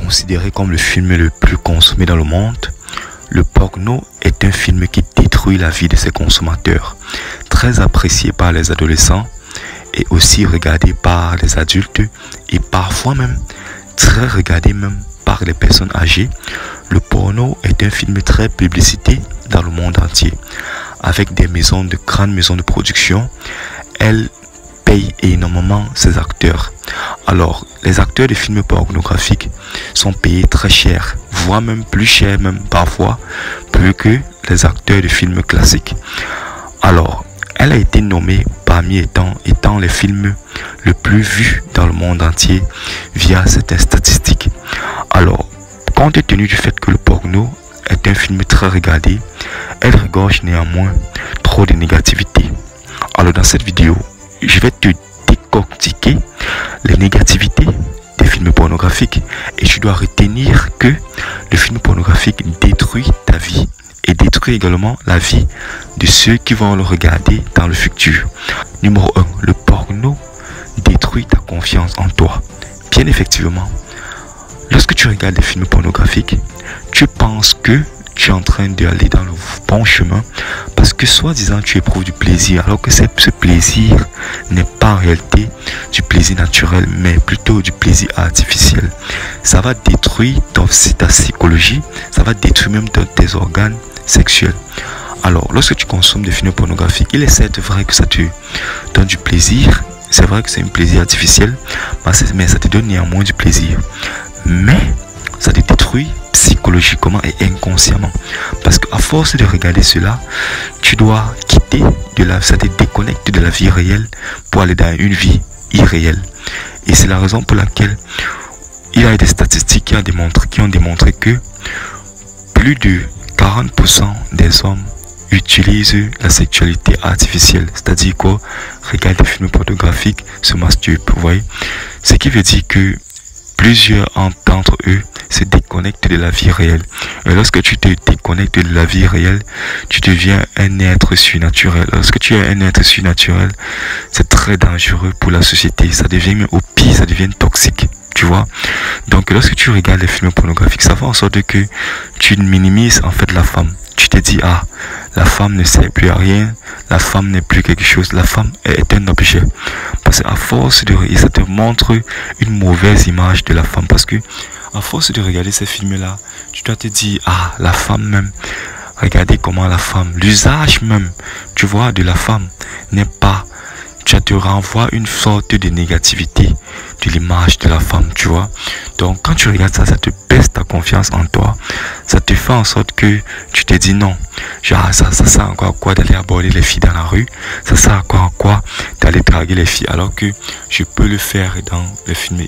considéré comme le film le plus consommé dans le monde, le porno est un film qui détruit la vie de ses consommateurs. Très apprécié par les adolescents et aussi regardé par les adultes et parfois même très regardé même par les personnes âgées. Le porno est un film très publicité dans le monde entier. Avec des grandes maisons de production, elles payent énormément ses acteurs. Alors, les acteurs de films pornographiques sont payés très cher, voire même plus cher, même parfois, plus que les acteurs de films classiques. Alors, elle a été nommée parmi étant les films le plus vus dans le monde entier via certaines statistiques. Alors, compte tenu du fait que le porno est un film très regardé, elle regorge néanmoins trop de négativité. Alors dans cette vidéo, je vais te décortiquer les négativités des films pornographiques et tu dois retenir que le film pornographique détruit ta vie et détruit également la vie de ceux qui vont le regarder dans le futur. Numéro 1, le porno détruit ta confiance en toi. Bien effectivement, lorsque tu regardes des films pornographiques, tu penses que tu es en train d'aller dans le bon chemin parce que soi-disant tu éprouves du plaisir alors que ce plaisir n'est pas en réalité du plaisir naturel mais plutôt du plaisir artificiel. Ça va détruire ta psychologie, ça va détruire même tes organes sexuels. Alors lorsque tu consommes des films pornographiques, il est certes vrai que ça te donne du plaisir, c'est vrai que c'est un plaisir artificiel mais ça te donne néanmoins du plaisir. Mais ça te détruit psychologiquement et inconsciemment. Parce qu'à force de regarder cela, tu dois quitter ça te déconnecte de la vie réelle pour aller dans une vie irréelle. Et c'est la raison pour laquelle il y a des statistiques qui ont démontré que plus de 40% des hommes utilisent la sexualité artificielle, c'est-à-dire quoi, regardent des films pornographiques, se masturbent, vous voyez. Ce qui veut dire que plusieurs d'entre eux se déconnectent de la vie réelle. Et lorsque tu te déconnectes de la vie réelle, tu deviens un être surnaturel. Lorsque tu es un être surnaturel, c'est très dangereux pour la société. Ça devient, au pire, ça devient toxique. Tu vois. Donc lorsque tu regardes les films pornographiques, ça fait en sorte que tu minimises en fait la femme. Tu te dis, ah, la femme ne sert plus à rien, la femme n'est plus quelque chose, la femme est un objet. Parce qu'à force ça te montre une mauvaise image de la femme. Parce que à force de regarder ces films-là, tu dois te dire, ah, la femme même, regardez comment la femme, l'usage même, tu vois, de la femme n'est pas, tu te renvoies une sorte de négativité de l'image de la femme, tu vois. Donc quand tu regardes ça, ça te baisse ta confiance en toi. Ça te fait en sorte que tu te dis non. Genre ça sert encore à quoi d'aller aborder les filles dans la rue. Ça sert à quoi d'aller draguer les filles alors que je peux le faire dans les films.